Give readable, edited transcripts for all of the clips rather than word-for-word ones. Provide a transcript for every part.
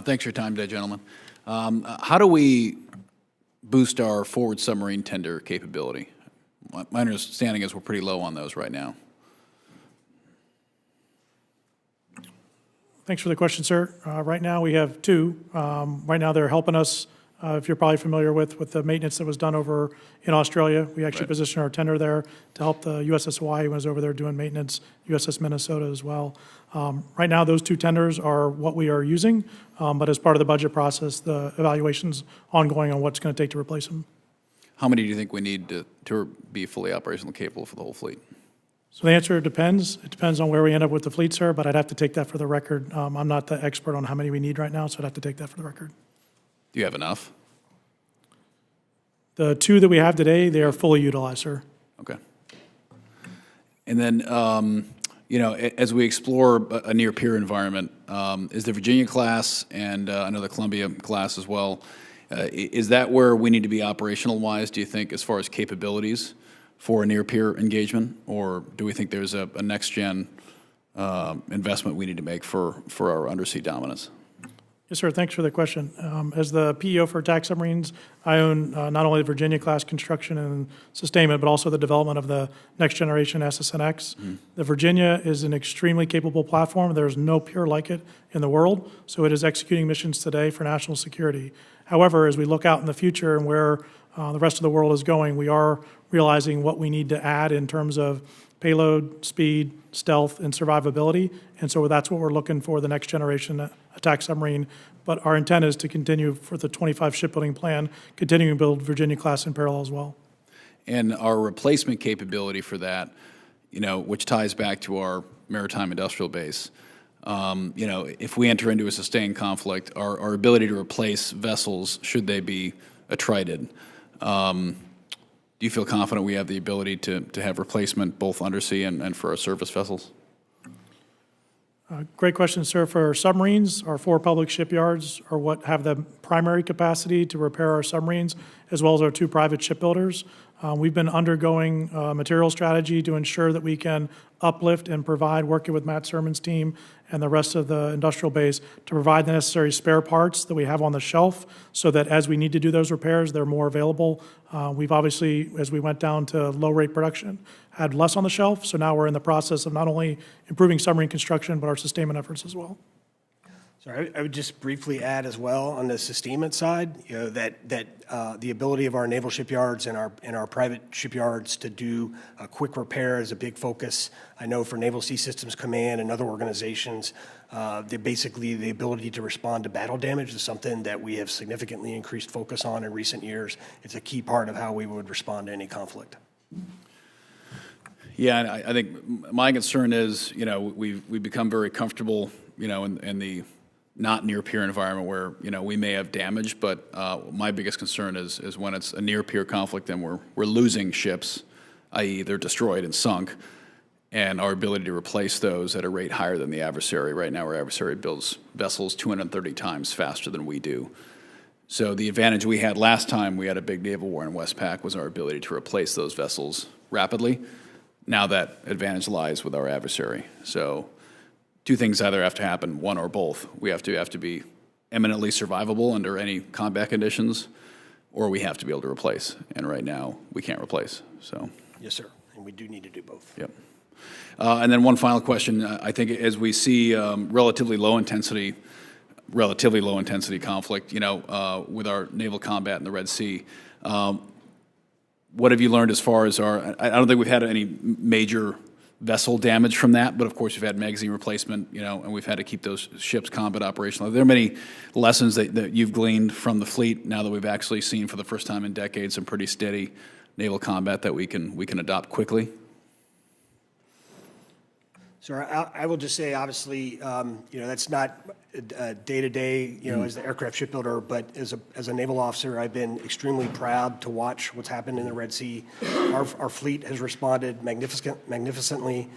Thanks for your time today, gentlemen. How do we boost our forward submarine tender capability? My understanding is we're pretty low on those right now. Thanks for the question, sir. Right now we have two. Right now they're helping us, if you're probably familiar with the maintenance that was done over in Australia. We actually positioned our tender there to help the USS Hawaii when it was over there doing maintenance, USS Minnesota as well. Right now those two tenders are what we are using, but as part of the budget process, the evaluation's ongoing on what's going to take to replace them. How many do you think we need to be fully operational capable for the whole fleet? So the answer depends. It depends on where we end up with the fleet, sir, but I'd have to take that for the record. I'm not the expert on how many we need right now, so I'd have to take that for the record. Do you have enough? The two that we have today, they are fully utilized, sir. Okay. And then, you know, as we explore a near-peer environment, is the Virginia class and I know the Columbia class as well, is that where we need to be operational-wise, do you think, as far as capabilities for a near-peer engagement? Or do we think there's a next-gen investment we need to make for our undersea dominance? Yes, sir. Thanks for the question. As the PEO for attack submarines, I own not only the Virginia-class construction and sustainment, but also the development of the next-generation SSNX. The Virginia is an extremely capable platform. There's no peer like it in the world, so it is executing missions today for national security. However, as we look out in the future and where the rest of the world is going, we are realizing what we need to add in terms of payload, speed, stealth, and survivability. And so that's what we're looking for, the next generation attack submarine. But our intent is to continue for the 25 shipbuilding plan, continuing to build Virginia-class in parallel as well. And our replacement capability for that, you know, which ties back to our maritime industrial base, you know, if we enter into a sustained conflict, our ability to replace vessels, should they be attrited, do you feel confident we have the ability to have replacement both undersea and for our surface vessels? Great question, sir. For our submarines, our 4 public shipyards are what have the primary capacity to repair our submarines, as well as our 2 private shipbuilders. We've been undergoing material strategy to ensure that we can uplift and provide, working with Matt Sermon's team and the rest of the industrial base, to provide the necessary spare parts that we have on the shelf so that as we need to do those repairs, they're more available. We've obviously, as we went down to low-rate production, had less on the shelf, so now we're in the process of not only improving submarine construction, but our sustainment efforts as well. So I would just briefly add as well on the sustainment side, you know, that the ability of our naval shipyards and our private shipyards to do a quick repair is a big focus. I know for Naval Sea Systems Command and other organizations, basically the ability to respond to battle damage is something that we have significantly increased focus on in recent years. It's a key part of how we would respond to any conflict. Yeah, and I think my concern is, you know, we've become very comfortable, you know, in the not near-peer environment where, you know, we may have damage, but my biggest concern is when it's a near-peer conflict and we're losing ships, i.e. they're destroyed and sunk, and our ability to replace those at a rate higher than the adversary. Right now our adversary builds vessels 230 times faster than we do. So the advantage we had last time we had a big naval war in Westpac was our ability to replace those vessels rapidly. Now that advantage lies with our adversary. So 2 things either have to happen, one or both. We have to be eminently survivable under any combat conditions, or we have to be able to replace. And right now, we can't replace. So. Yes, sir. And we do need to do both. Yep. And then one final question. I think as we see relatively low intensity conflict, you know, with our naval combat in the Red Sea, what have you learned as far as I don't think we've had any major vessel damage from that, but of course we've had magazine replacement, you know, and we've had to keep those ships combat operational. Are there many lessons that you've gleaned from the fleet now that we've actually seen for the first time in decades some pretty steady naval combat that we can adopt quickly? So I will just say, obviously, you know, that's not day-to-day, you know, as the aircraft shipbuilder, but as a naval officer, I've been extremely proud to watch what's happened in the Red Sea. Our fleet has responded magnificently.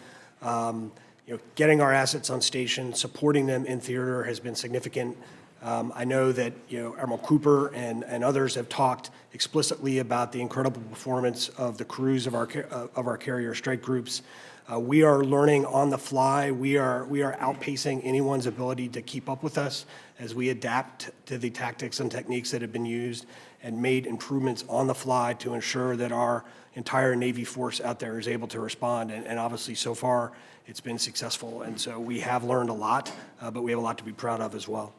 You know, getting our assets on station, supporting them in theater has been significant. I know that, you know, Admiral Cooper and others have talked explicitly about the incredible performance of the crews of our carrier strike groups. We are learning on the fly. We are outpacing anyone's ability to keep up with us as we adapt to the tactics and techniques that have been used and made improvements on the fly to ensure that our entire Navy force out there is able to respond. And obviously, so far, it's been successful. And so we have learned a lot, but we have a lot to be proud of as well.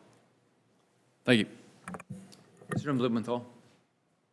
Thank you. Mr. Blumenthal.